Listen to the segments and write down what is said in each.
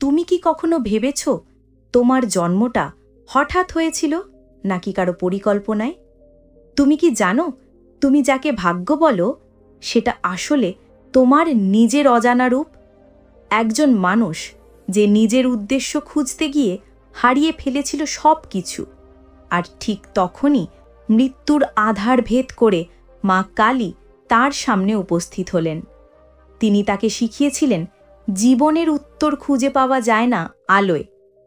তুমি কি কখনো ভেবেছ তোমার জন্মটা হঠাৎ হয়েছিল নাকি কারো পরিকল্পনায়? তুমি কি জানো তুমি যাকে ভাগ্য বলো সেটা আসলে তোমার নিজের অজানা রূপ? একজন মানুষ যে নিজের উদ্দেশ্য খুঁজতে গিয়ে হারিয়ে ফেলেছিল সব কিছু, আর ঠিক তখনই মৃত্যুর আধার ভেদ করে মা কালী তার সামনে উপস্থিত হলেন। তিনি তাকে শিখিয়েছিলেন জীবনের উত্তর খুঁজে পাওয়া যায় না আলোয়,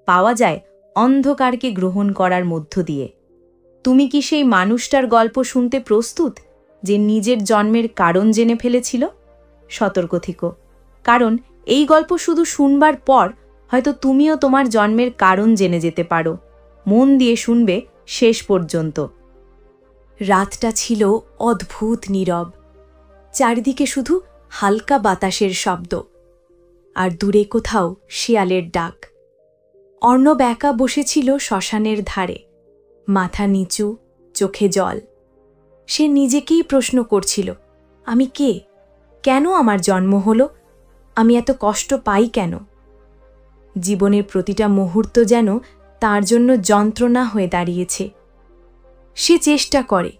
পাওয়া যায় অন্ধকারকে গ্রহণ করার মধ্য দিয়ে। তুমি কি সেই মানুষটার গল্প শুনতে প্রস্তুত যে নিজের জন্মের কারণ জেনে ফেলেছিল? সতর্ক থেকো, কারণ এই গল্প শুধু শুনবার পর হয়তো তুমিও তোমার জন্মের কারণ জেনে যেতে পারো। মন দিয়ে শুনবে শেষ পর্যন্ত। রাতটা ছিল অদ্ভুত নীরব। চারিদিকে শুধু হালকা বাতাসের শব্দ, আর দূরে কোথাও শিয়ালের ডাক। অর্ণব একা বসেছিল শ্মশানের ধারে, মাথা নিচু, চোখে জল। সে নিজেকেই প্রশ্ন করছিল, আমি কে? কেন আমার জন্ম হলো? আমি এত কষ্ট পাই কেন? জীবনের প্রতিটা মুহূর্ত যেন তার জন্য যন্ত্রণা হয়ে দাঁড়িয়েছে। সে চেষ্টা করে,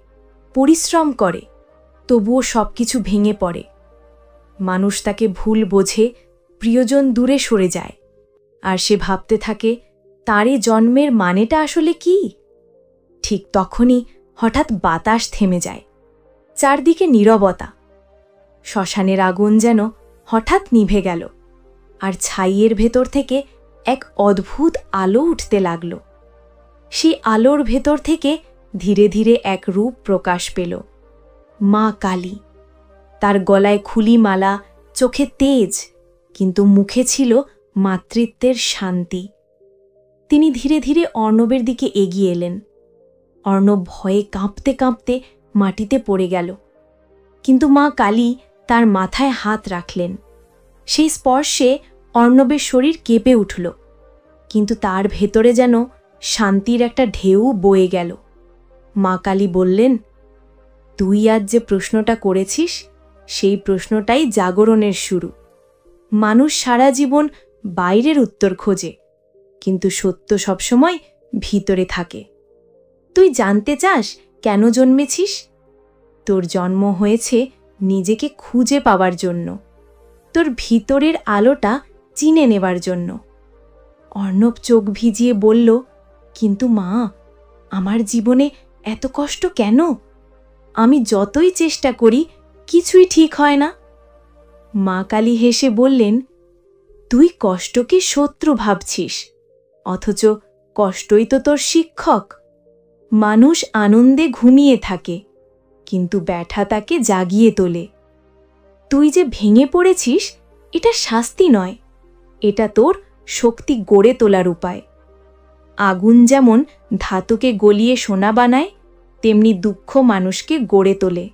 পরিশ্রম করে, তবুও সবকিছু ভেঙে পড়ে। মানুষ তাকে ভুল বোঝে, প্রিয়জন দূরে সরে যায়, আর সে ভাবতে থাকে তারই জন্মের মানেটা আসলে কি? ঠিক তখনই হঠাৎ বাতাস থেমে যায়, চারদিকে নীরবতা। শ্মশানের আগুন যেন হঠাৎ নিভে গেল, আর ছাইয়ের ভেতর থেকে এক অদ্ভুত আলো উঠতে লাগল। সেই আলোর ভেতর থেকে ধীরে ধীরে এক রূপ প্রকাশ পেল, মা কালী। তার গলায় খুলি মালা, চোখে তেজ, কিন্তু মুখে ছিল মাতৃত্বের শান্তি। তিনি ধীরে ধীরে অর্ণবের দিকে এগিয়ে এলেন। অর্ণব ভয়ে কাঁপতে কাঁপতে মাটিতে পড়ে গেল, কিন্তু মা কালী তার মাথায় হাত রাখলেন। সেই স্পর্শে অর্ণবের শরীর কেঁপে উঠল, কিন্তু তার ভেতরে যেন শান্তির একটা ঢেউ বয়ে গেল। মা কালী বললেন, তুই আজ যে প্রশ্নটা করেছিস সেই প্রশ্নটাই জাগরণের শুরু। মানুষ সারা জীবন বাইরের উত্তর খোঁজে, কিন্তু সত্য সবসময় ভিতরে থাকে। তুই জানতে চাস কেন জন্মেছিস? তোর জন্ম হয়েছে নিজেকে খুঁজে পাওয়ার জন্য, তোর ভিতরের আলোটা চিনে নেবার জন্য। অর্ণব চোখ ভিজিয়ে বলল, কিন্তু মা, আমার জীবনে এত কষ্ট কেন? আমি যতই চেষ্টা করি কিছুই ঠিক হয় না। মা কালী হেসে বললেন, তুই কষ্টকে শত্রু ভাবছিস, অথচ কষ্টই তো তোর শিক্ষক। মানুষ আনন্দে ঘুমিয়ে থাকে, কিন্তু ব্যথা তাকে জাগিয়ে তোলে। তুই যে ভেঙে পড়েছিস এটা শাস্তি নয়, এটা তোর শক্তি গড়ে তোলার উপায়। আগুন যেমন ধাতুকে গলিয়ে সোনা বানায়, তেমনি দুঃখ মানুষকে গড়ে তোলে।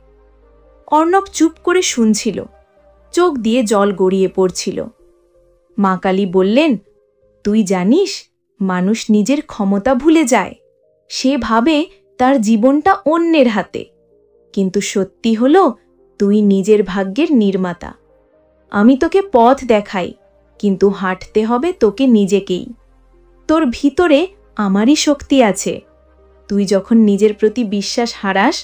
অর্ণব চুপ করে শুনছিল, চোখ দিয়ে জল গড়িয়ে পড়ছিল। মা কালী বললেন, তুই জানিস মানুষ নিজের ক্ষমতা ভুলে যায়। সে ভাবে তার জীবনটা অন্যের হাতে, কিন্তু সত্যি হলো তুই নিজের ভাগ্যের নির্মাতা। আমি তোকে পথ দেখাই, কিন্তু হাঁটতে হবে তোকে নিজেকেই। তোর ভিতরে আমারই শক্তি আছে। তুই যখন নিজের প্রতি বিশ্বাস হারাস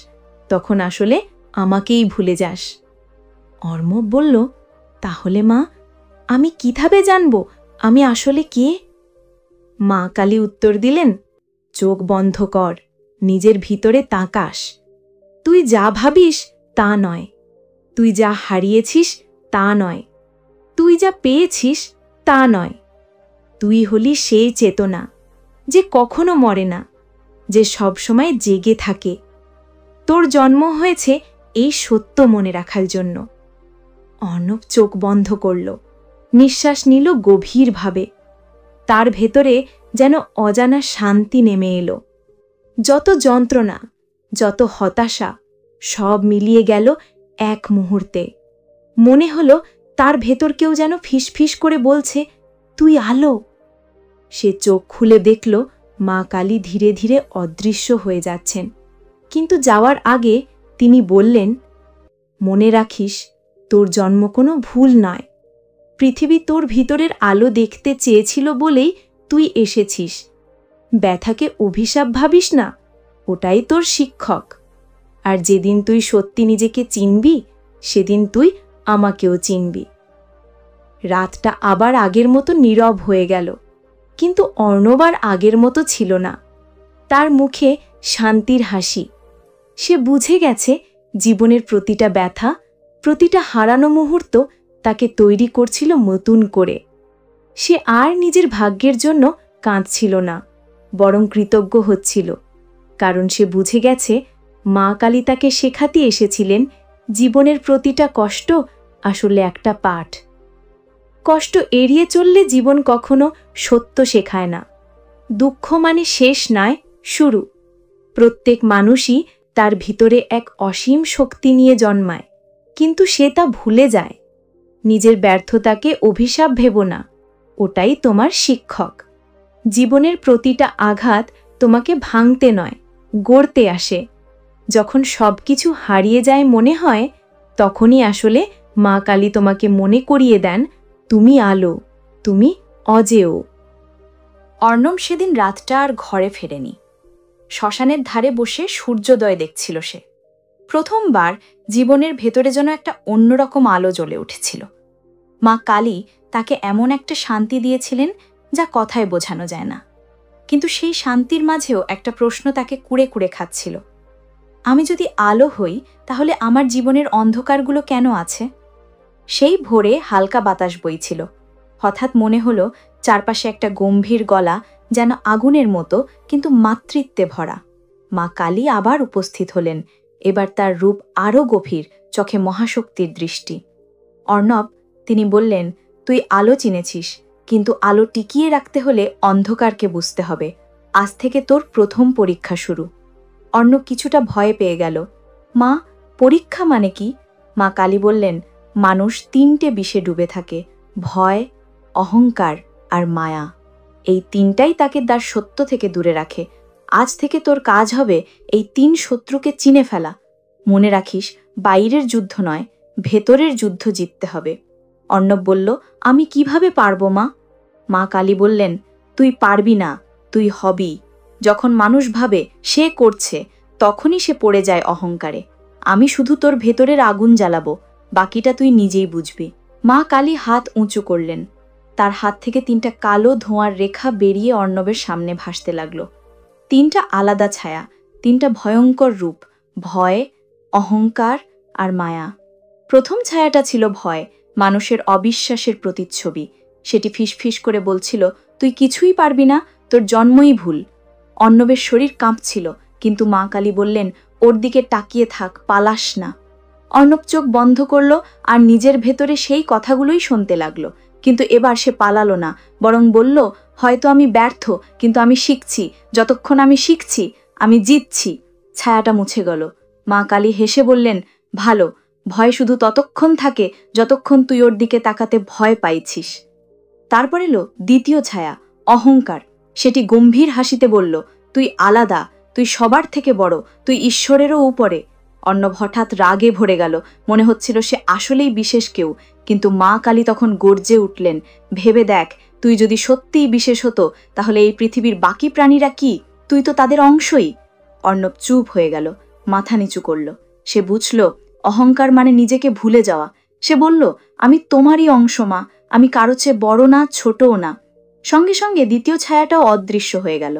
তখন আসলে আমাকেই ভুলে যাস। অর্ণব বলল, তাহলে মা, আমি কিভাবে জানব আমি আসলে কে? মা কালী উত্তর দিলেন, চোখ বন্ধ কর, নিজের ভিতরে তাকাস। তুই যা ভাবিস তা নয়, তুই যা হারিয়েছিস তা নয়, তুই যা পেয়েছিস তা নয়। তুই হলি সেই চেতনা যে কখনো মরে না, যে সবসময় জেগে থাকে। তোর জন্ম হয়েছে এই সত্য মনে রাখার জন্য। অর্ণব চোখ বন্ধ করল, নিঃশ্বাস নিল গভীরভাবে। তার ভেতরে যেন অজানা শান্তি নেমে এলো। যত যন্ত্রণা, যত হতাশা, সব মিলিয়ে গেল এক মুহূর্তে। মনে হলো তার ভেতর কেউ যেন ফিসফিস করে বলছে, তুই আলো। সে চোখ খুলে দেখল মা কালী ধীরে ধীরে অদৃশ্য হয়ে যাচ্ছেন, কিন্তু যাওয়ার আগে তিনি বললেন, মনে রাখিস তোর জন্ম কোনো ভুল নয়। পৃথিবী তোর ভিতরের আলো দেখতে চেয়েছিল বলেই তুই এসেছিস। ব্যথাকে অভিশাপ ভাবিস না, ওটাই তোর শিক্ষক। আর যেদিন তুই সত্যি নিজেকে চিনবি, সেদিন তুই আমাকেও চিনবি। রাতটা আবার আগের মতো নীরব হয়ে গেল, কিন্তু অর্ণব আর আগের মতো ছিল না। তার মুখে শান্তির হাসি। সে বুঝে গেছে জীবনের প্রতিটা ব্যথা, প্রতিটা হারানো মুহূর্ত তাকে তৈরি করছিল নতুন করে। সে আর নিজের ভাগ্যের জন্য কাঁদছিল না, বরং কৃতজ্ঞ হচ্ছিল, কারণ সে বুঝে গেছে মা কালী তাকে শেখাতে এসেছিলেন জীবনের প্রতিটা কষ্ট আসলে একটা পাঠ। কষ্ট এড়িয়ে চললে জীবন কখনো সত্য শেখায় না। দুঃখ মানে শেষ নয়, শুরু। প্রত্যেক মানুষই তার ভিতরে এক অসীম শক্তি নিয়ে জন্মায়, কিন্তু সে তা ভুলে যায়। নিজের ব্যর্থতাকে অভিশাপ ভেবো না, ওটাই তোমার শিক্ষক। জীবনের প্রতিটা আঘাত তোমাকে ভাঙতে নয়, গড়তে আসে। যখন সবকিছু হারিয়ে যায় মনে হয়, তখনই আসলে মা কালী তোমাকে মনে করিয়ে দেন তুমি আলো, তুমি অজেয়। অর্ণব সেদিন রাতটা আর ঘরে ফেরেনি। শ্মশানের ধারে বসে সূর্যোদয় দেখছিল সে। প্রথমবার জীবনের ভেতরে যেন একটা অন্যরকম আলো জ্বলে উঠেছিল। মা কালী তাকে এমন একটা শান্তি দিয়েছিলেন যা কথায় বোঝানো যায় না। কিন্তু সেই শান্তির মাঝেও একটা প্রশ্ন তাকে কুড়ে কুড়ে খাচ্ছিল। আমি যদি আলো হই, তাহলে আমার জীবনের অন্ধকারগুলো কেন আছে? সেই ভোরে হালকা বাতাস বইছিল। হঠাৎ মনে হলো চারপাশে একটা গম্ভীর গলা, যেন আগুনের মতো, কিন্তু মাতৃত্বে ভরা। মা কালী আবার উপস্থিত হলেন। এবার তার রূপ আরও গভীর, চোখে মহাশক্তির দৃষ্টি। অর্ণব, তিনি বললেন, তুই আলো চিনেছিস, কিন্তু আলো টিকিয়ে রাখতে হলে অন্ধকারকে বুঝতে হবে। আজ থেকে তোর প্রথম পরীক্ষা শুরু। অর্ণব কিছুটা ভয় পেয়ে গেল। মা, পরীক্ষা মানে কি? মা কালী বললেন, মানুষ তিনটে বিষে ডুবে থাকে, ভয়, অহংকার আর মায়া। এই তিনটাই তাকে তার সত্য থেকে দূরে রাখে। আজ থেকে তোর কাজ হবে এই তিন শত্রুকে চিনে ফেলা। মনে রাখিস, বাইরের যুদ্ধ নয়, ভেতরের যুদ্ধ জিততে হবে। অর্ণব বলল, আমি কিভাবে পারবো মা? মা কালী বললেন, তুই পারবি না, তুই হবি। যখন মানুষ ভাবে সে করছে, তখনই সে পড়ে যায় অহংকারে। আমি শুধু তোর ভেতরের আগুন জ্বালাবো, বাকিটা তুই নিজেই বুঝবি। মা কালী হাত উঁচু করলেন। তার হাত থেকে তিনটা কালো ধোঁয়ার রেখা বেরিয়ে অর্ণবের সামনে ভাসতে লাগল। তিনটা আলাদা ছায়া, তিনটা ভয়ঙ্কর রূপ, ভয়, অহংকার আর মায়া। প্রথম ছায়াটা ছিল ভয়, মানুষের অবিশ্বাসের প্রতিচ্ছবি। সেটি ফিসফিস করে বলছিল, তুই কিছুই পারবি না, তোর জন্মই ভুল। অর্ণবের শরীর কাঁপছিল, কিন্তু মা কালী বললেন, ওর দিকে তাকিয়ে থাক, পালাস না। অর্ণব চোখ বন্ধ করল আর নিজের ভেতরে সেই কথাগুলোই শুনতে লাগলো। কিন্তু এবার সে পালালো না, বরং বলল, হয়তো আমি ব্যর্থ, কিন্তু আমি শিখছি। যতক্ষণ আমি শিখছি, আমি জিতছি। ছায়াটা মুছে গেল। মা কালী হেসে বললেন, ভালো, ভয় শুধু ততক্ষণ থাকে যতক্ষণ তুই ওর দিকে তাকাতে ভয় পাইছিস। তারপর এলো দ্বিতীয় ছায়া, অহংকার। সেটি গম্ভীর হাসিতে বলল, তুই আলাদা, তুই সবার থেকে বড়, তুই ঈশ্বরেরও উপরে। অর্ণব হঠাৎ রাগে ভরে গেল। মনে হচ্ছিল সে আসলেই বিশেষ কেউ। কিন্তু মা কালী তখন গর্জে উঠলেন, ভেবে দেখ, তুই যদি সত্যিই বিশেষ হতো, তাহলে এই পৃথিবীর বাকি প্রাণীরা কি? তুই তো তাদের অংশই। অর্ণব চুপ হয়ে গেল, মাথা নিচু করল। সে বুঝল অহংকার মানে নিজেকে ভুলে যাওয়া। সে বলল, আমি তোমারই অংশ মা, আমি কারো চেয়ে বড় না, ছোটও না। সঙ্গে সঙ্গে দ্বিতীয় ছায়াটাও অদৃশ্য হয়ে গেল।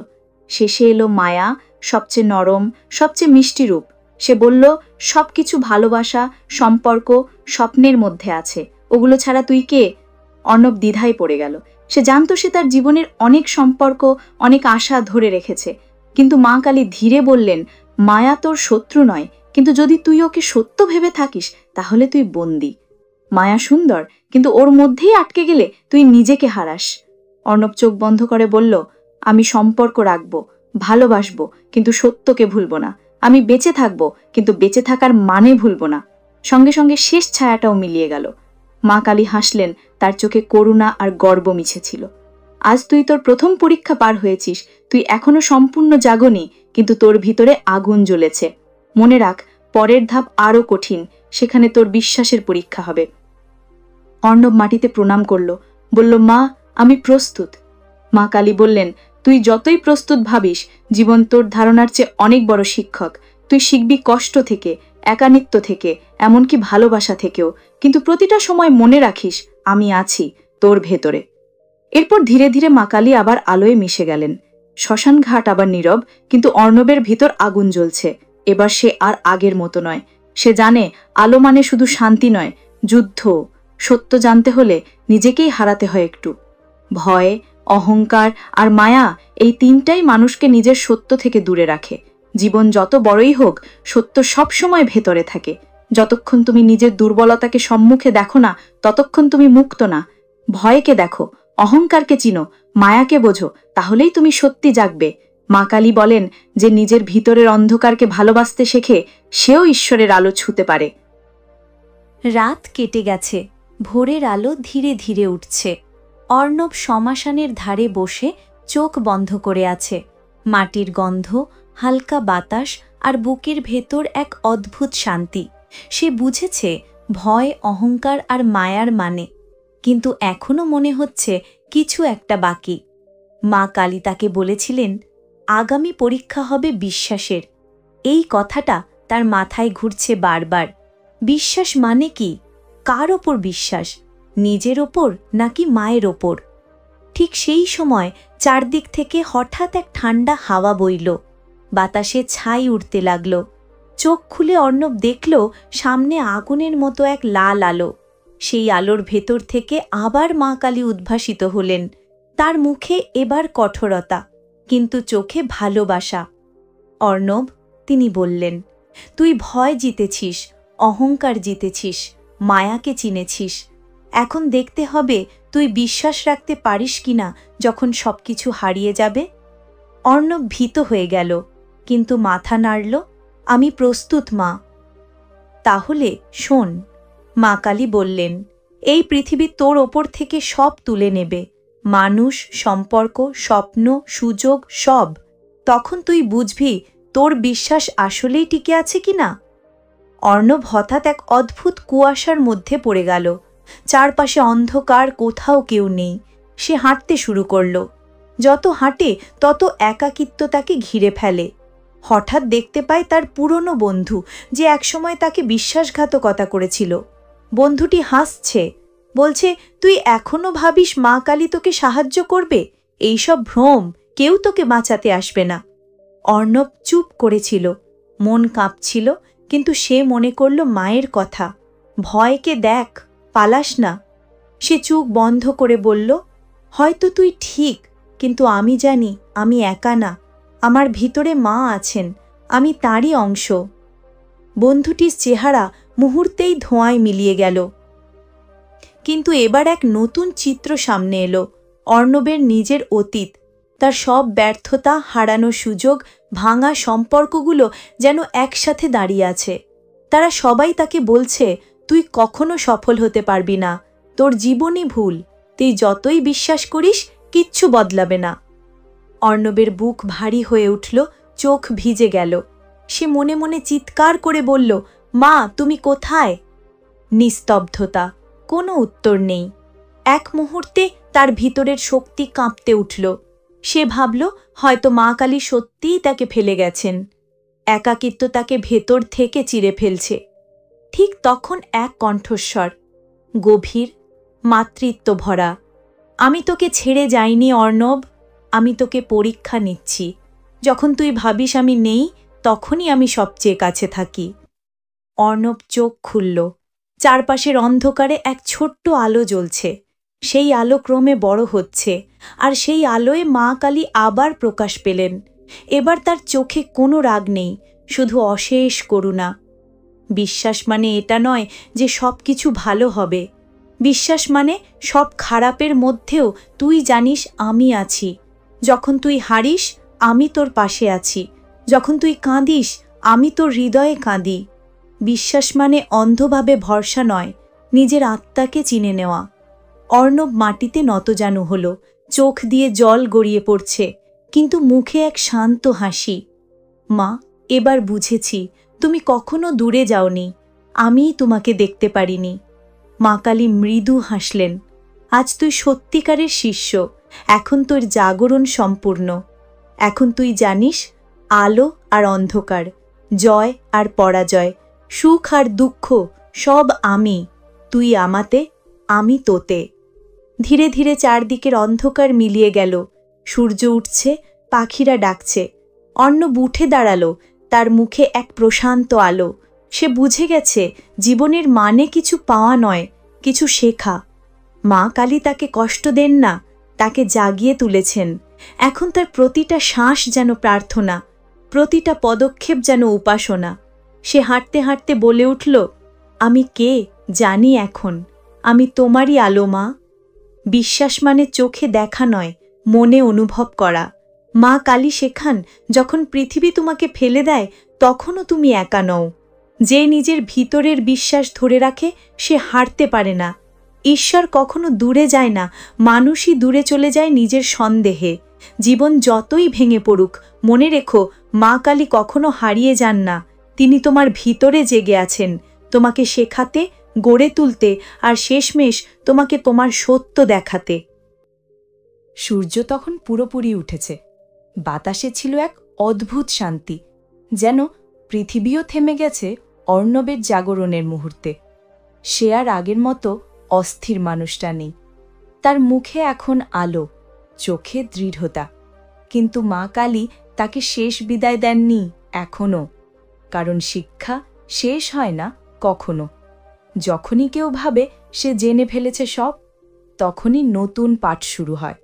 শেষে এলো মায়া, সবচেয়ে নরম, সবচেয়ে মিষ্টি রূপ। সে বলল, সবকিছু ভালোবাসা, সম্পর্ক, স্বপ্নের মধ্যে আছে, ওগুলো ছাড়া তুই কে? অর্ণব দ্বিধায় পড়ে গেল। সে জানত সে তার জীবনের অনেক সম্পর্ক, অনেক আশা ধরে রেখেছে। কিন্তু মা কালী ধীরে বললেন, মায়া তোর শত্রু নয়, কিন্তু যদি তুই ওকে সত্য ভেবে থাকিস, তাহলে তুই বন্দী। মায়া সুন্দর, কিন্তু ওর মধ্যেই আটকে গেলে তুই নিজেকে হারাস। অর্ণব চোখ বন্ধ করে বলল, আমি সম্পর্ক রাখবো, ভালোবাসবো, কিন্তু সত্যকে ভুলব না। আমি বেঁচে থাকবো, কিন্তু বেঁচে থাকার মানে ভুলব না। সঙ্গে সঙ্গে শেষ ছায়াটাও মিলিয়ে গেল। মা কালী হাসলেন, তার চোখে করুণা আর গর্ব মিছেছিল। আজ তুই তোর প্রথম পরীক্ষা পার হয়েছিস। তুই এখনো সম্পূর্ণ জাগনি, কিন্তু তোর ভিতরে আগুন জ্বলেছে। মনে রাখ, পরের ধাপ আরও কঠিন, সেখানে তোর বিশ্বাসের পরীক্ষা হবে। অর্ণব মাটিতে প্রণাম করল, বলল, মা, আমি প্রস্তুত। মা কালী বললেন, তুই যতই প্রস্তুত ভাবিস, জীবন তোর ধারণার চেয়ে অনেক বড় শিক্ষক। তুই শিখবি কষ্ট থেকে, একাকিত্ব থেকে, এমনকি ভালোবাসা থেকেও, কিন্তু প্রতিটা সময় মনে রাখিস আমি আছি তোর ভেতরে। এরপর ধীরে ধীরে মা কালী আবার আলোয় মিশে গেলেন। শ্মশান ঘাট আবার নীরব, কিন্তু অর্ণবের ভিতর আগুন জ্বলছে। এবার সে আর আগের মতো নয়। সে জানে আলো মানে শুধু শান্তি নয়, যুদ্ধ। সত্য জানতে হলে নিজেকেই হারাতে হয় একটু। ভয়, অহংকার আর মায়া, এই তিনটাই মানুষকে নিজের সত্য থেকে দূরে রাখে। জীবন যত বড়ই হোক, সত্য সব সময় ভেতরে থাকে। যতক্ষণ তুমি নিজের দুর্বলতাকে সম্মুখে দেখো না, ততক্ষণ তুমি মুক্ত না। ভয়কে দেখো, অহংকারকে চিনো, মায়াকে বোঝো, তাহলেই তুমি সত্যি জাগবে। মা কালী বলেন, যে নিজের ভিতরের অন্ধকারকে ভালোবাসতে শেখে, সেও ঈশ্বরের আলো ছুঁতে পারে। রাত কেটে গেছে, ভোরের আলো ধীরে ধীরে উঠছে। অর্ণব শ্মশানের ধারে বসে চোখ বন্ধ করে আছে। মাটির গন্ধ, হালকা বাতাস আর বুকের ভেতর এক অদ্ভুত শান্তি। সে বুঝেছে ভয়, অহংকার আর মায়ার মানে, কিন্তু এখনো মনে হচ্ছে কিছু একটা বাকি। মা কালী তাকে বলেছিলেন, আগামী পরীক্ষা হবে বিশ্বাসের। এই কথাটা তার মাথায় ঘুরছে বারবার। বিশ্বাস মানে কি? কার ওপর বিশ্বাস? নিজের ওপর নাকি মায়ের ওপর? ঠিক সেই সময় চারদিক থেকে হঠাৎ এক ঠান্ডা হাওয়া বইল। বাতাসে ছাই উঠতে লাগল। চোখ খুলে অর্ণব দেখল সামনে আগুনের মতো এক লাল আলো। সেই আলোর ভেতর থেকে আবার মা কালী উদ্ভাসিত হলেন। তার মুখে এবার কঠোরতা, কিন্তু চোখে ভালোবাসা। অর্ণব, তিনি বললেন, তুই ভয় জিতেছিস, অহংকার জিতেছিস, মায়াকে চিনেছিস। এখন দেখতে হবে তুই বিশ্বাস রাখতে পারিস কিনা যখন সবকিছু হারিয়ে যাবে। অর্ণব ভীত হয়ে গেল, কিন্তু মাথা নাড়ল। আমি প্রস্তুত, মা। তাহলে শোন, মা কালী বললেন, এই পৃথিবী তোর ওপর থেকে সব তুলে নেবে, মানুষ, সম্পর্ক, স্বপ্ন, সুযোগ, সব। তখন তুই বুঝবি তোর বিশ্বাস আসলেই টিকে আছে কিনা। অর্ণব হঠাৎ এক অদ্ভুত কুয়াশার মধ্যে পড়ে গেল। চারপাশে অন্ধকার, কোথাও কেউ নেই। সে হাঁটতে শুরু করল। যত হাঁটে তত একাকিত্ব তাকে ঘিরে ফেলে। হঠাৎ দেখতে পায় তার পুরনো বন্ধু, যে একসময় তাকে বিশ্বাসঘাতকতা করেছিল। বন্ধুটি হাসছে, বলছে, তুই এখনো ভাবিস মা কালী তোকে সাহায্য করবে? এইসব ভ্রম, কেউ তোকে বাঁচাতে আসবে না। অর্ণব চুপ করেছিল, মন কাঁপছিল, কিন্তু সে মনে করল মায়ের কথা। ভয়কে দেখ, পালাস না। সে চোখ বন্ধ করে বলল, হয়তো তুই ঠিক, কিন্তু আমি জানি আমি একা না। আমার ভিতরে মা আছেন, আমি তারই অংশ। বন্ধুটির চেহারা মুহূর্তেই ধোঁয়ায় মিলিয়ে গেল। কিন্তু এবার এক নতুন চিত্র সামনে এলো। অর্ণবের নিজের অতীত, তার সব ব্যর্থতা, হারানো সুযোগ, ভাঙা সম্পর্কগুলো যেন একসাথে দাঁড়িয়ে আছে। তারা সবাই তাকে বলছে, তুই কখনো সফল হতে পারবি না, তোর জীবনই ভুল, তুই যতই বিশ্বাস করিস কিচ্ছু বদলাবে না। অর্ণবের বুক ভারী হয়ে উঠল, চোখ ভিজে গেল। সে মনে মনে চিৎকার করে বলল, মা, তুমি কোথায়? নিস্তব্ধতা, কোনো উত্তর নেই। এক মুহূর্তে তার ভিতরের শক্তি কাঁপতে উঠল। সে ভাবল, হয়তো মা কালী সত্যিই তাকে ফেলে গেছেন। একাকিত্ব তাকে ভেতর থেকে চিরে ফেলছে। ঠিক তখন এক কণ্ঠস্বর, গভীর, মাতৃত্ব ভরা, আমি তোকে ছেড়ে যাইনি অর্ণব, আমি তোকে পরীক্ষা নিচ্ছি। যখন তুই ভাবিস আমি নেই, তখনই আমি সবচেয়ে কাছে থাকি। অর্ণব চোখ খুলল। চারপাশের অন্ধকারে এক ছোট্ট আলো জ্বলছে। সেই আলো ক্রমে বড় হচ্ছে, আর সেই আলোয় মা কালী আবার প্রকাশ পেলেন। এবার তার চোখে কোনো রাগ নেই, শুধু অশেষ করুণা। বিশ্বাস মানে এটা নয় যে সব কিছু ভালো হবে। বিশ্বাস মানে সব খারাপের মধ্যেও তুই জানিস আমি আছি। যখন তুই হারিস, আমি তোর পাশে আছি। যখন তুই কাঁদিস, আমি তোর হৃদয়ে কাঁদি। বিশ্বাস মানে অন্ধভাবে ভরসা নয়, নিজের আত্মাকে চিনে নেওয়া। অর্ণব মাটিতে নতজানু হল, চোখ দিয়ে জল গড়িয়ে পড়ছে, কিন্তু মুখে এক শান্ত হাসি। মা, এবার বুঝেছি, তুমি কখনো দূরে যাওনি, আমিই তোমাকে দেখতে পারিনি। মা কালী মৃদু হাসলেন। আজ তুই সত্যিকারের শিষ্য, এখন তোর জাগরণ সম্পূর্ণ। এখন তুই জানিস আলো আর অন্ধকার, জয় আর পরাজয়, সুখ আর দুঃখ সব আমি, তুই আমাতে, আমি তোতে। ধীরে ধীরে চারদিকের অন্ধকার মিলিয়ে গেল। সূর্য উঠছে, পাখিরা ডাকছে। অর্ণব উঠে দাঁড়ালো, তার মুখে এক প্রশান্ত আলো। সে বুঝে গেছে জীবনের মানে কিছু পাওয়া নয়, কিছু শেখা। মা কালী তাকে কষ্ট দেন না, তাকে জাগিয়ে তুলেছেন। এখন তার প্রতিটা শ্বাস যেন প্রার্থনা, প্রতিটা পদক্ষেপ যেন উপাসনা। সে হাঁটতে হাঁটতে বলে উঠল, আমি কে জানি এখন, আমি তোমারই আলো মা। বিশ্বাস মানে চোখে দেখা নয়, মনে অনুভব করা। মা কালী শেখান, যখন পৃথিবী তোমাকে ফেলে দেয় তখনও তুমি একা নও। যে নিজের ভিতরের বিশ্বাস ধরে রাখে সে হারতে পারে না। ঈশ্বর কখনো দূরে যায় না, মানুষই দূরে চলে যায় নিজের সন্দেহে। জীবন যতই ভেঙে পড়ুক, মনে রেখো মা কালী কখনো হারিয়ে যান না। তিনি তোমার ভিতরে জেগে আছেন, তোমাকে শেখাতে, গড়ে তুলতে আর শেষমেশ তোমাকে তোমার সত্য দেখাতে। সূর্য তখন পুরোপুরি উঠেছে। বাতাসে ছিল এক অদ্ভুত শান্তি, যেন পৃথিবীও থেমে গেছে অর্ণবের জাগরণের মুহূর্তে। সে আর আগের মতো অস্থির মানুষটা নেই। তার মুখে এখন আলো, চোখে দৃঢ়তা। কিন্তু মা কালী তাকে শেষ বিদায় দেননি এখনও, কারণ শিক্ষা শেষ হয় না কখনো। যখনই কেউ ভাবে সে জেনে ফেলেছে সব, তখনই নতুন পাঠ শুরু হয়।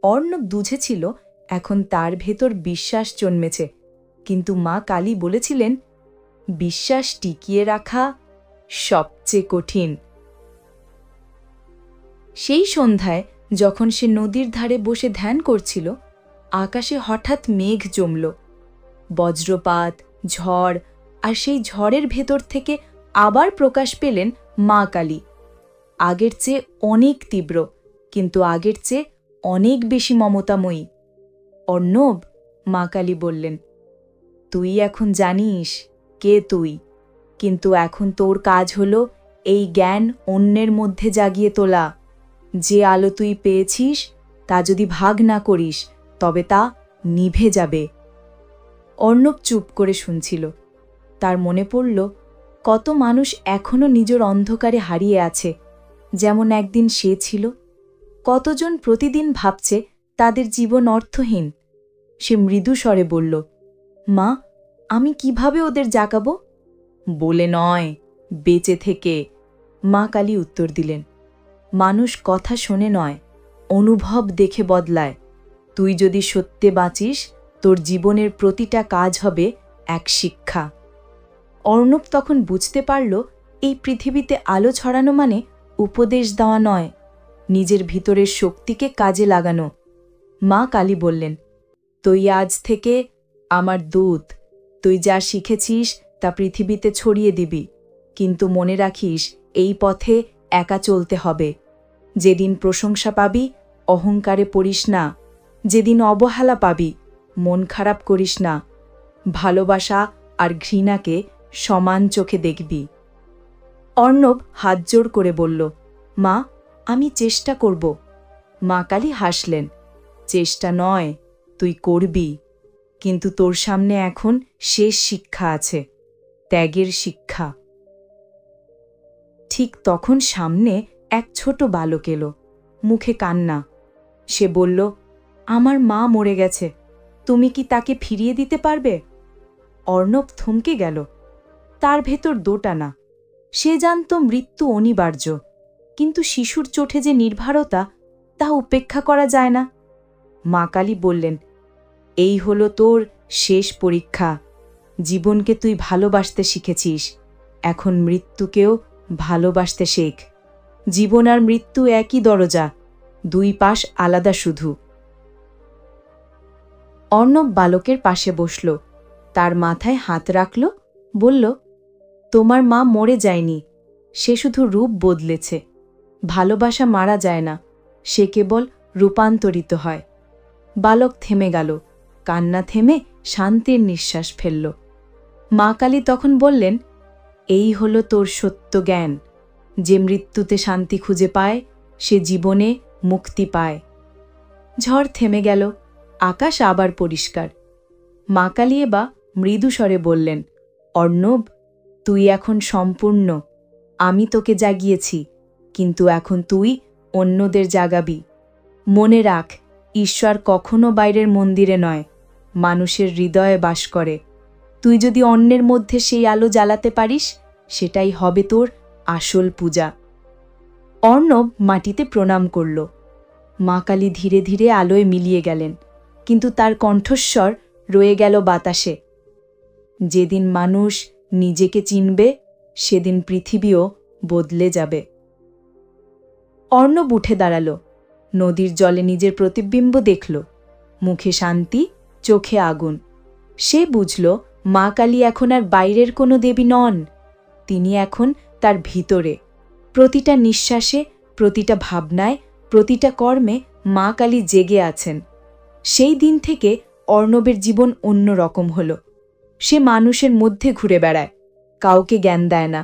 অর্ণব বুঝেছিল এখন তার ভেতর বিশ্বাস জন্মেছে, কিন্তু মা কালী বলেছিলেন, বিশ্বাস টিকিয়ে রাখা সবচেয়ে কঠিন। সেই সন্ধ্যায় যখন সে নদীর ধারে বসে ধ্যান করছিল, আকাশে হঠাৎ মেঘ জমল। বজ্রপাত, ঝড়, আর সেই ঝড়ের ভেতর থেকে আবার প্রকাশ পেলেন মা কালী। আগের চেয়ে অনেক তীব্র, কিন্তু আগের চেয়ে অনেক বেশি মমতাময়ী। অর্ণব, মা কালী বললেন, তুই এখন জানিস কে তুই, কিন্তু এখন তোর কাজ হলো এই জ্ঞান অন্যের মধ্যে জাগিয়ে তোলা। যে আলো তুই পেয়েছিস তা যদি ভাগ না করিস তবে তা নিভে যাবে। অর্ণব চুপ করে শুনছিল। তার মনে পড়ল কত মানুষ এখনও নিজের অন্ধকারে হারিয়ে আছে, যেমন একদিন সে ছিল। কতজন প্রতিদিন ভাবছে তাদের জীবন অর্থহীন। সে মৃদু স্বরে বলল, মা, আমি কিভাবে ওদের জাগাবো? বলে নয়, বেঁচে থেকে, মা কালী উত্তর দিলেন। মানুষ কথা শোনে নয়, অনুভব দেখে বদলায়। তুই যদি সত্যে বাঁচিস, তোর জীবনের প্রতিটা কাজ হবে এক শিক্ষা। অর্ণব তখন বুঝতে পারল, এই পৃথিবীতে আলো ছড়ানো মানে উপদেশ দেওয়া নয়, নিজের ভিতরের শক্তিকে কাজে লাগানো। মা কালী বললেন, তুই আজ থেকে আমার দূত। তুই যা শিখেছিস তা পৃথিবীতে ছড়িয়ে দিবি, কিন্তু মনে রাখিস এই পথে একা চলতে হবে। যেদিন প্রশংসা পাবি অহংকারে পড়িস না, যেদিন অবহেলা পাবি মন খারাপ করিস না। ভালোবাসা আর ঘৃণাকে সমান চোখে দেখবি। অর্ণব হাত জোড় করে বলল, মা, আমি চেষ্টা করব। মা কালী হাসলেন, চেষ্টা নয়, তুই করবি। কিন্তু তোর সামনে এখন শেষ শিক্ষা আছে, ত্যাগের শিক্ষা। ঠিক তখন সামনে এক ছোট বালক এলো, মুখে কান্না। সে বলল, আমার মা মরে গেছে, তুমি কি তাকে ফিরিয়ে দিতে পারবে? অর্ণব থমকে গেল। তার ভেতর দোটানা। সে জানত মৃত্যু অনিবার্য, কিন্তু শিশুর চোখে যে নির্ভরতা, তা উপেক্ষা করা যায় না। মা কালী বললেন, এই হলো তোর শেষ পরীক্ষা। জীবনকে তুই ভালোবাসতে শিখেছিস, এখন মৃত্যুকেও ভালোবাসতে শেখ। জীবন আর মৃত্যু একই দরজা, দুই পাশ আলাদা শুধু। অর্ণব বালকের পাশে বসল, তার মাথায় হাত রাখল, বলল, তোমার মা মরে যায়নি, সে শুধু রূপ বদলেছে। ভালোবাসা মারা যায় না, সে কেবল রূপান্তরিত হয়। বালক থেমে গেল, কান্না থেমে শান্তির নিঃশ্বাস ফেলল। মা কালী তখন বললেন, এই হলো তোর সত্য জ্ঞান। যে মৃত্যুতে শান্তি খুঁজে পায় সে জীবনে মুক্তি পায়। ঝড় থেমে গেল, আকাশ আবার পরিষ্কার। মা কালী এবার মৃদু স্বরে বললেন, অর্ণব, তুই এখন সম্পূর্ণ। আমি তোকে জাগিয়েছি, কিন্তু এখন তুই অন্যদের জাগাবি। মনে রাখ, ঈশ্বর কখনো বাইরের মন্দিরে নয়, মানুষের হৃদয়ে বাস করে। তুই যদি অন্যের মধ্যে সেই আলো জ্বালাতে পারিস, সেটাই হবে তোর আসল পূজা। অর্ণব মাটিতে প্রণাম করল। মা কালী ধীরে ধীরে আলোয় মিলিয়ে গেলেন, কিন্তু তার কণ্ঠস্বর রয়ে গেল বাতাসে। যেদিন মানুষ নিজেকে চিনবে, সেদিন পৃথিবীও বদলে যাবে। অর্ণব উঠে দাঁড়াল, নদীর জলে নিজের প্রতিবিম্ব দেখল, মুখে শান্তি, চোখে আগুন। সে বুঝল মা কালী এখন আর বাইরের কোনো দেবী নন, তিনি এখন তার ভিতরে। প্রতিটা নিঃশ্বাসে, প্রতিটা ভাবনায়, প্রতিটা কর্মে মা কালী জেগে আছেন। সেই দিন থেকে অর্ণবের জীবন অন্য রকম হল। সে মানুষের মধ্যে ঘুরে বেড়ায়, কাউকে জ্ঞান দেয় না,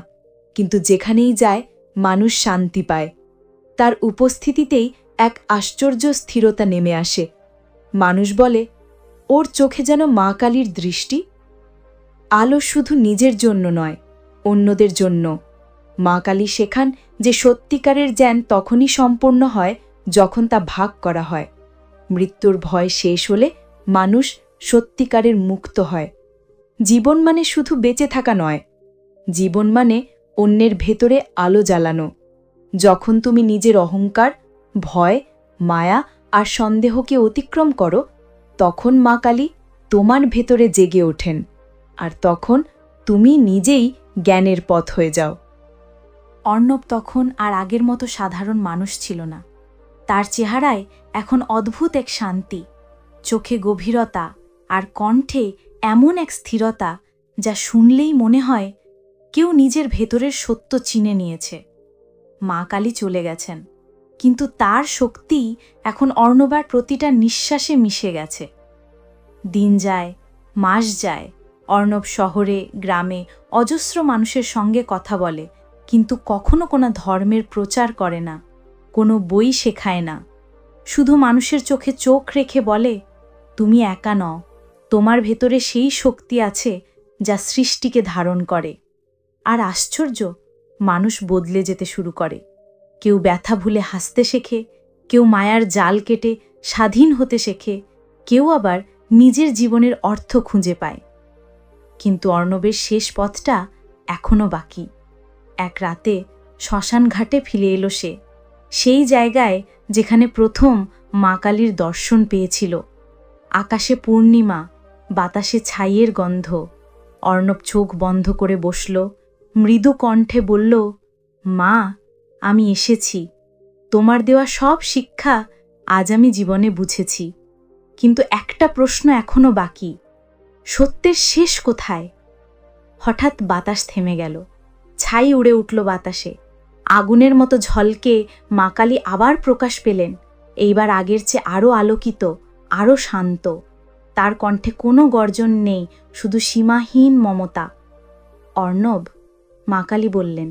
কিন্তু যেখানেই যায় মানুষ শান্তি পায়। তার উপস্থিতিতেই এক আশ্চর্য স্থিরতা নেমে আসে। মানুষ বলে, ওর চোখে যেন মা কালীর দৃষ্টি। আলো শুধু নিজের জন্য নয়, অন্যদের জন্য। মা কালী শেখান যে সত্যিকারের জ্ঞান তখনই সম্পূর্ণ হয় যখন তা ভাগ করা হয়। মৃত্যুর ভয় শেষ হলে মানুষ সত্যিকারের মুক্ত হয়। জীবন মানে শুধু বেঁচে থাকা নয়, জীবন মানে অন্যের ভেতরে আলো জ্বালানো। যখন তুমি নিজের অহংকার, ভয়, মায়া আর সন্দেহকে অতিক্রম করো, তখন মা কালী তোমার ভেতরে জেগে ওঠেন, আর তখন তুমি নিজেই জ্ঞানের পথ হয়ে যাও। অর্ণব তখন আর আগের মতো সাধারণ মানুষ ছিল না। তার চেহারায় এখন অদ্ভুত এক শান্তি, চোখে গভীরতা, আর কণ্ঠে এমন এক স্থিরতা যা শুনলেই মনে হয় কেউ নিজের ভেতরের সত্য চিনে নিয়েছে। মা কালী চলে গেছেন, কিন্তু তার শক্তি এখন অর্ণবার প্রতিটা নিঃশ্বাসে মিশে গেছে। দিন যায়, মাস যায়, অর্ণব শহরে, গ্রামে অজস্র মানুষের সঙ্গে কথা বলে, কিন্তু কখনো কোনো ধর্মের প্রচার করে না, কোনো বই শেখায় না। শুধু মানুষের চোখে চোখ রেখে বলে, তুমি একা নও, তোমার ভেতরে সেই শক্তি আছে যা সৃষ্টিকে ধারণ করে। আর আশ্চর্য, মানুষ বদলে যেতে শুরু করে। কেউ ব্যথা ভুলে হাসতে শেখে, কেউ মায়ার জাল কেটে স্বাধীন হতে শেখে, কেউ আবার নিজের জীবনের অর্থ খুঁজে পায়। কিন্তু অর্ণবের শেষ পথটা এখনও বাকি। এক রাতে শ্মশান ঘাটে ফিরে এলো সে, সেই জায়গায় যেখানে প্রথম মা কালীর দর্শন পেয়েছিল। আকাশে পূর্ণিমা, বাতাসে ছাইয়ের গন্ধ। অর্ণব চোখ বন্ধ করে বসল, মৃদু কণ্ঠে বলল, মা, আমি এসেছি। তোমার দেওয়া সব শিক্ষা আজ আমি জীবনে বুঝেছি, কিন্তু একটা প্রশ্ন এখনও বাকি, সত্যের শেষ কোথায়? হঠাৎ বাতাস থেমে গেল, ছাই উড়ে উঠল বাতাসে। আগুনের মতো ঝলকে মা কালী আবার প্রকাশ পেলেন, এইবার আগের চেয়ে আরও আলোকিত, আরও শান্ত। তার কণ্ঠে কোনো গর্জন নেই, শুধু সীমাহীন মমতা। অর্ণব, মা কালী বললেন,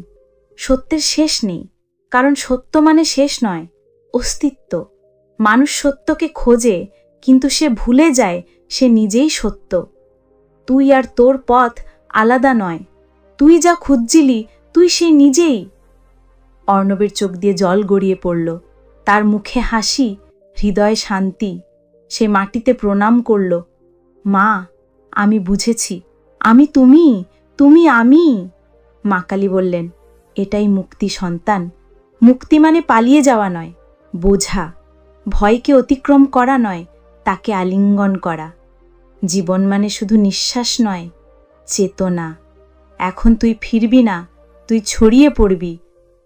সত্যের শেষ নেই, কারণ সত্য মানে শেষ নয়, অস্তিত্ব। মানুষ সত্যকে খোঁজে, কিন্তু সে ভুলে যায় সে নিজেই সত্য। তুই আর তোর পথ আলাদা নয়, তুই যা খুঁজছিলি তুই সে নিজেই। অর্ণবের চোখ দিয়ে জল গড়িয়ে পড়ল, তার মুখে হাসি, হৃদয়ে শান্তি। সে মাটিতে প্রণাম করল, মা, আমি বুঝেছি, আমি তুমি, তুমি আমি। মা কালী বললেন, এটাই মুক্তি সন্তান। মুক্তি মানে পালিয়ে যাওয়া নয়, বোঝা। ভয়কে অতিক্রম করা নয়, তাকে আলিঙ্গন করা। জীবন মানে শুধু নিঃশ্বাস নয়, চেতনা। এখন তুই ফিরবি না, তুই ছড়িয়ে পড়বি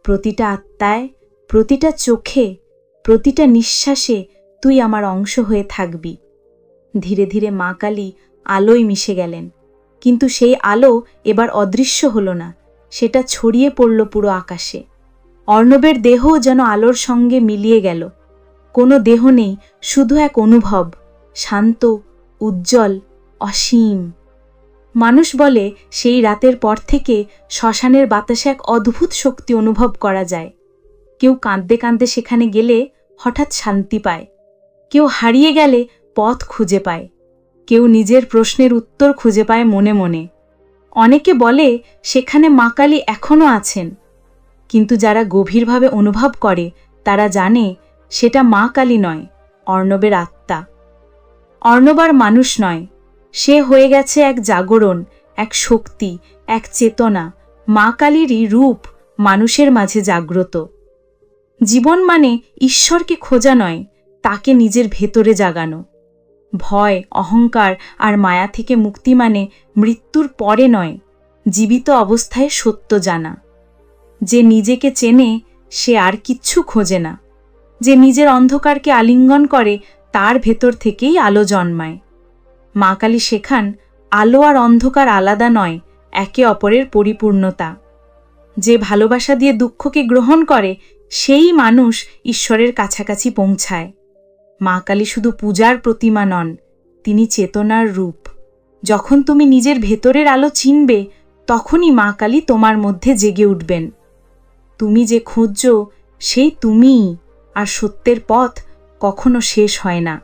প্রতিটা আত্মায়, প্রতিটা চোখে, প্রতিটা নিঃশ্বাসে। তুই আমার অংশ হয়ে থাকবি। ধীরে ধীরে মা কালী আলোয় মিশে গেলেন, কিন্তু সেই আলো এবার অদৃশ্য হল না, সেটা ছড়িয়ে পড়ল পুরো আকাশে। অর্ণবের দেহ যেন আলোর সঙ্গে মিলিয়ে গেল। কোনো দেহ নেই, শুধু এক অনুভব, শান্ত, উজ্জ্বল, অসীম। মানুষ বলে সেই রাতের পর থেকে শ্মশানের বাতাসে এক অদ্ভুত শক্তি অনুভব করা যায়। কেউ কাঁদতে কাঁদতে সেখানে গেলে হঠাৎ শান্তি পায়, কেউ হারিয়ে গেলে পথ খুঁজে পায়, কেউ নিজের প্রশ্নের উত্তর খুঁজে পায় মনে মনে। অনেকে বলে সেখানে মা কালী এখনও আছেন, কিন্তু যারা গভীরভাবে অনুভব করে তারা জানে সেটা মা কালী নয়, অর্ণবের আত্মা। অর্ণব আর মানুষ নয়, সে হয়ে গেছে এক জাগরণ, এক শক্তি, এক চেতনা। মা কালীরই রূপ মানুষের মাঝে জাগ্রত। জীবন মানে ঈশ্বরকে খোঁজা নয়, তাকে নিজের ভেতরে জাগানো। ভয়, অহংকার আর মায়া থেকে মুক্তি মানে মৃত্যুর পরে নয়, জীবিত অবস্থায় সত্য জানা। যে নিজেকে চেনে সে আর কিচ্ছু খোঁজে না। যে নিজের অন্ধকারকে আলিঙ্গন করে তার ভেতর থেকেই আলো জন্মায়। মা কালী শেখান আলো আর অন্ধকার আলাদা নয়, একে অপরের পরিপূর্ণতা। যে ভালোবাসা দিয়ে দুঃখকে গ্রহণ করে সেই মানুষ ঈশ্বরের কাছাকাছি পৌঁছায়। মা কালী শুধু পূজার প্রতিমা নন, তিনি চেতনার রূপ। যখন তুমি নিজের ভেতরের আলো চিনবে তখনই মা কালী তোমার মধ্যে জেগে উঠবেন। তুমি যে খুঁজছো সেই তুমিই, আর সত্যের পথ কখনো শেষ হয় না।